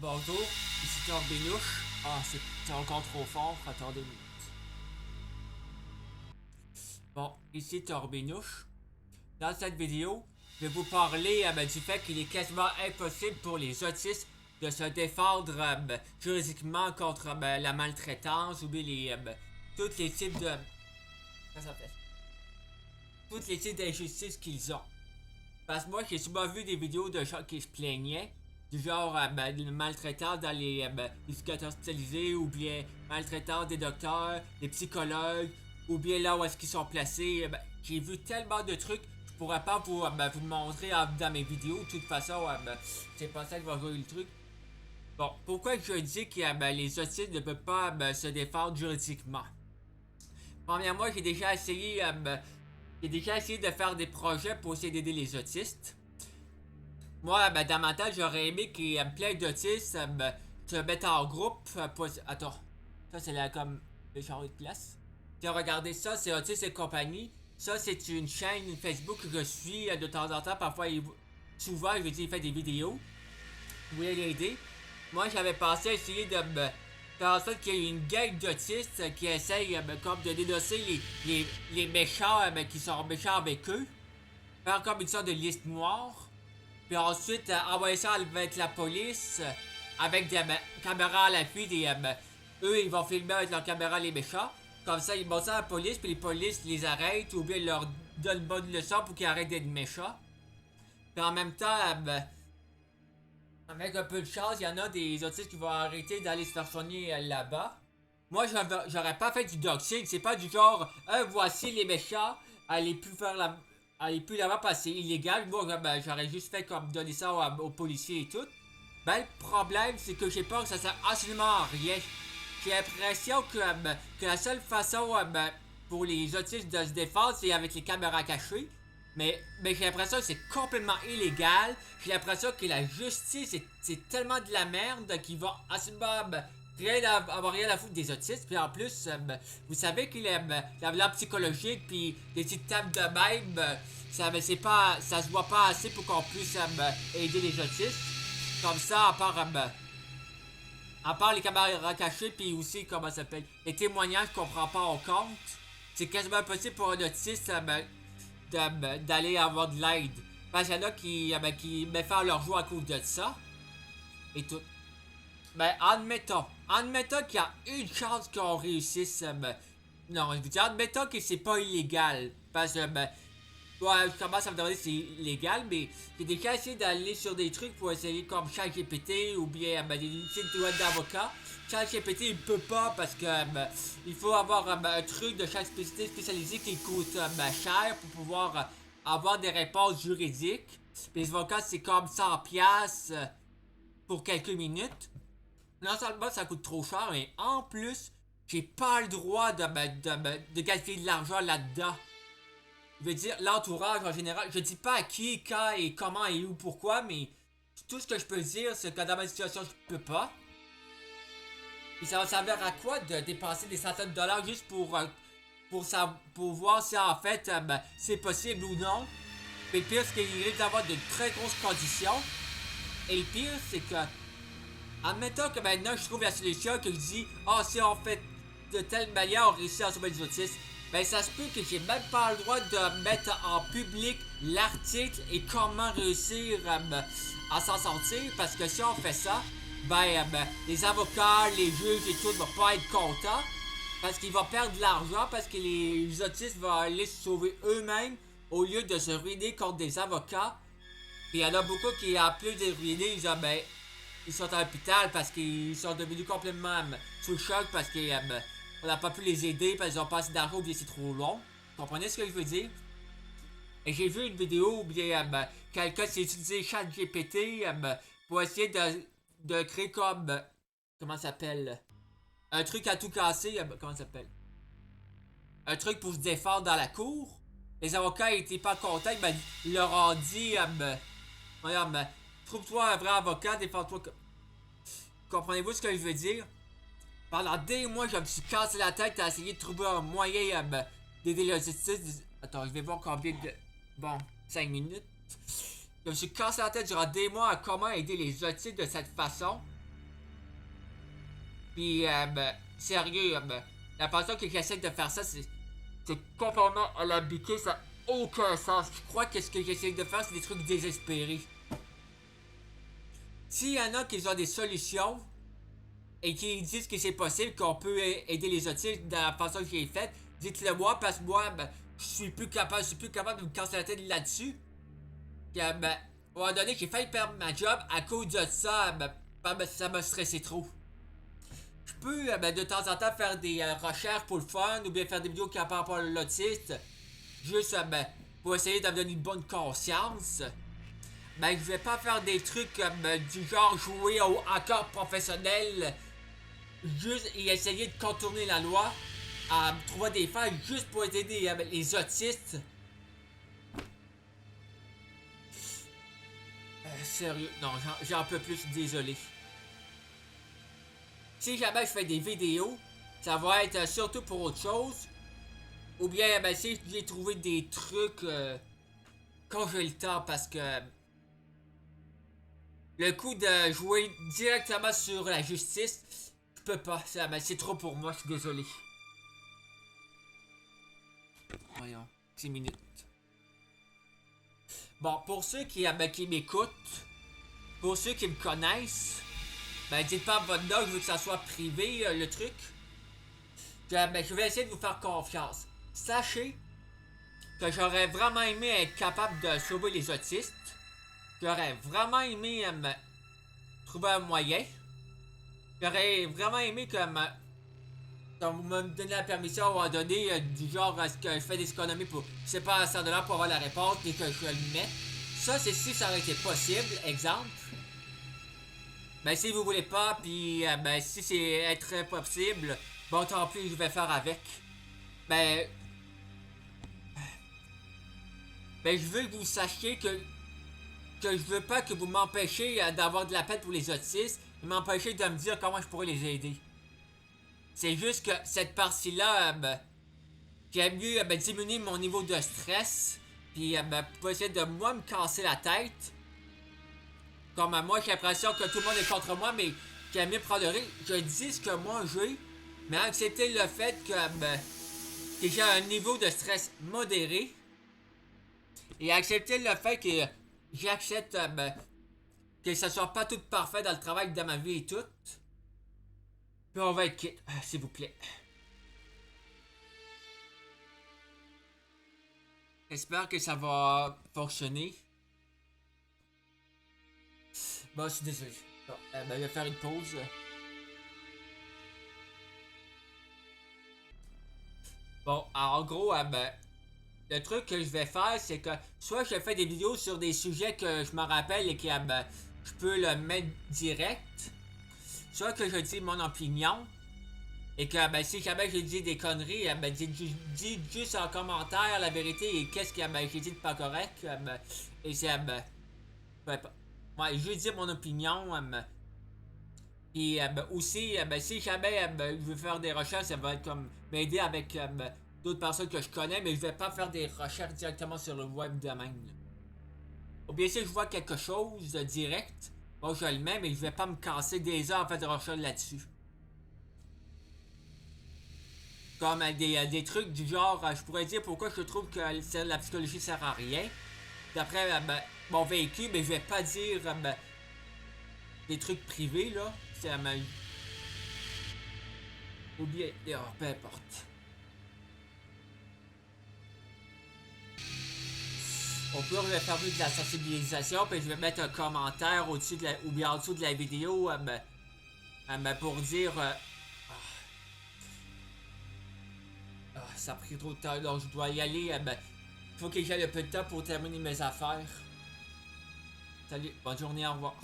Bonjour, ici Torbénouche. Ah, c'est encore trop fort, attendez une minute. Bon, ici Torbénouche. Dans cette vidéo, je vais vous parler du fait qu'il est quasiment impossible pour les autistes de se défendre juridiquement contre la maltraitance ou bien tous les types de... Qu'est-ce que ça fait? Tous les types d'injustices qu'ils ont. Parce que moi, j'ai souvent vu des vidéos de gens qui se plaignaient du genre de maltraitance dans les éducateurs spécialisés ou bien maltraitance des docteurs, des psychologues ou bien là où est-ce qu'ils sont placés. J'ai vu tellement de trucs, je pourrais pas vous le montrer dans mes vidéos. De toute façon, c'est pas ça qui va jouer le truc. Bon, pourquoi je dis que les autistes ne peuvent pas se défendre juridiquement? Premièrement, j'ai déjà essayé de faire des projets pour essayer d'aider les autistes. Moi, dans ma tête, j'aurais aimé qu'il y ait plein d'autistes se mettent en groupe pour... Attends, ça c'est là comme le genre de place. Tiens, regardez ça, c'est Autistes et compagnie. Ça, c'est une chaîne Facebook que je suis de temps en temps. Parfois, souvent, je veux dire, il fait des vidéos. Vous voulez l'aider? Moi, j'avais pensé essayer de me faire en sorte qu'il y ait une gang d'autistes qui essayent comme de dénoncer les méchants qui sont méchants avec eux. Faire comme une sorte de liste noire. Puis ensuite, envoyer ça avec la police, avec des caméras à l'appui. Eux, ils vont filmer avec leur caméra les méchants. Comme ça, ils montent ça à la police, puis les polices les arrêtent, ou bien ils leur donnent une bonne leçon pour qu'ils arrêtent d'être méchants. Puis en même temps, avec un peu de chance, il y en a des autistes qui vont arrêter d'aller se faire soigner là-bas. Moi, j'aurais pas fait du doxing. C'est pas du genre, voici les méchants, allez plus faire la... Allez plus là-bas parce que c'est illégal. Moi, j'aurais juste fait comme donner ça aux policiers et tout. Ben, le problème, c'est que j'ai peur que ça sert absolument à rien. J'ai l'impression que la seule façon pour les autistes de se défendre, c'est avec les caméras cachées. Mais j'ai l'impression que c'est complètement illégal. J'ai l'impression que la justice, c'est tellement de la merde qu'il va absolument avoir rien à foutre des autistes. Puis en plus, vous savez qu'il y a la psychologique, puis des petites tables de même, ça se voit pas assez pour qu'on puisse aider les autistes. Comme ça, à part les caméras cachées, puis aussi, comment ça s'appelle, les témoignages qu'on prend pas en compte, c'est quasiment impossible pour un autiste d'aller avoir de l'aide. Parce qu'il y en a qui me font leur joie à cause de ça. Et tout. Ben, admettons qu'il y a une chance qu'on réussisse. Non, je vous dis, admettons que c'est pas illégal. Parce que, ouais, je commence à me demander si c'est illégal, mais j'ai déjà essayé d'aller sur des trucs pour essayer comme ChatGPT ou bien des sites web d'avocats. ChatGPT, il peut pas parce que il faut avoir un truc de ChatGPT spécialisé qui coûte cher pour pouvoir avoir des réponses juridiques. Puis les avocats, c'est comme 100$ pour quelques minutes. Non seulement ça coûte trop cher, mais en plus, j'ai pas le droit de gaspiller de l'argent là-dedans. Je veux dire, l'entourage en général, je dis pas à qui, quand et comment et où, pourquoi, mais tout ce que je peux dire, c'est que dans ma situation, je peux pas. Et ça va servir à quoi de dépenser des centaines de dollars juste pour voir si en fait c'est possible ou non. Et le pire, c'est qu'il risque d'avoir de très grosses conditions. Et le pire, c'est que admettons que maintenant je trouve la solution que je dis si on fait de telle manière on réussit à sauver les autistes. Ben ça se peut que j'ai même pas le droit de mettre en public l'article et comment réussir à s'en sortir. Parce que si on fait ça, les avocats, les juges et tout vont pas être contents. Parce qu'ils vont perdre de l'argent parce que les autistes vont aller se sauver eux-mêmes au lieu de se ruiner contre des avocats. Puis il y en a beaucoup qui en plus de ruiner, ils sont à l'hôpital parce qu'ils sont devenus complètement sous le choc parce qu'on n'a pas pu les aider parce qu'ils ont pas assez d'argent ou bien c'est trop long. Vous comprenez ce que je veux dire? Et j'ai vu une vidéo où bien quelqu'un s'est utilisé ChatGPT pour essayer de créer comme comment ça s'appelle? Un truc à tout casser, comment ça s'appelle? Un truc pour se défendre dans la cour. Les avocats étaient pas contents, ils leur ont dit regarde, trouve-toi un vrai avocat, défends-toi. Comprenez-vous ce que je veux dire? Pendant des mois, je me suis cassé la tête à essayer de trouver un moyen d'aider les autistes. Attends, je vais voir combien de... Bon, 5 minutes. Je me suis cassé la tête durant des mois à comment aider les autistes de cette façon. Puis, sérieux, la façon que j'essaie de faire ça, c'est complètement à l'habitude, ça n'a aucun sens. Je crois que ce que j'essaie de faire, c'est des trucs désespérés. S'il y en a qui ont des solutions et qui disent que c'est possible, qu'on peut aider les autistes de la façon que j'ai faite, dites-le moi, parce que moi, je suis plus capable de me casser la tête là-dessus. Puis, à un moment donné, j'ai failli perdre ma job à cause de ça, ça m'a stressé trop. Je peux de temps en temps faire des recherches pour le fun ou bien faire des vidéos qui parlent par l'autiste. Juste pour essayer de me donner une bonne conscience. Je vais pas faire des trucs du genre jouer au hacker professionnel. Juste et essayer de contourner la loi. Trouver des failles juste pour aider les autistes. Sérieux, non, j'en peux plus, désolé. Si jamais je fais des vidéos, ça va être surtout pour autre chose. Ou bien, si j'ai trouvé des trucs quand j'ai le temps, parce que le coup de jouer directement sur la justice, je peux pas. C'est trop pour moi, je suis désolé. Voyons, 10 minutes. Bon, pour ceux qui m'écoutent, pour ceux qui me connaissent, dites pas votre nom, je veux que ça soit privé, le truc. Je vais essayer de vous faire confiance. Sachez que j'aurais vraiment aimé être capable de sauver les autistes. J'aurais vraiment aimé trouver un moyen. J'aurais vraiment aimé que vous me donniez la permission à un moment donné, du genre à ce que je fais des économies pour, je sais pas, $100 pour avoir la réponse et que je le mets. Ça, c'est si ça aurait été possible, exemple. Si vous voulez pas, puis si c'est être impossible, bon tant pis, je vais faire avec. Je veux que vous sachiez que je veux pas que vous m'empêchiez d'avoir de la peine pour les autistes et m'empêcher de me dire comment je pourrais les aider. C'est juste que cette partie-là, j'aime mieux diminuer mon niveau de stress, puis pour essayer de moi me casser la tête. Comme moi, j'ai l'impression que tout le monde est contre moi, mais j'aime mieux prendre le risque. Je dis ce que moi j'ai, mais accepter le fait que j'ai un niveau de stress modéré. Et accepter le fait que j'accepte que ça soit pas tout parfait dans le travail de ma vie et tout. Puis on va être quitte, s'il vous plaît. J'espère que ça va fonctionner. Bon, je suis désolé. Bon, je vais faire une pause. Bon, en gros, le truc que je vais faire, c'est que soit je fais des vidéos sur des sujets que je me rappelle et que je peux le mettre direct. Soit que je dis mon opinion. Et que si jamais j'ai dit des conneries, dites juste en commentaire la vérité et qu'est-ce que j'ai dit de pas correct. Et c'est je vais dire mon opinion. Et aussi, si jamais je veux faire des recherches, ça va être comme m'aider avec d'autres personnes que je connais, mais je vais pas faire des recherches directement sur le web de même. Ou bien si je vois quelque chose de direct, bon je le mets, mais je vais pas me casser des heures à faire des recherches là-dessus. Comme des trucs du genre, je pourrais dire pourquoi je trouve que la psychologie sert à rien. D'après mon vécu, mais je vais pas dire des trucs privés là. C'est ou bien, peu importe. Au pire, je vais faire de la sensibilisation, puis je vais mettre un commentaire au-dessus de ou bien en dessous de la vidéo pour dire ça a pris trop de temps, donc je dois y aller. Faut que j'aille un peu de temps pour terminer mes affaires. Salut, bonne journée, au revoir.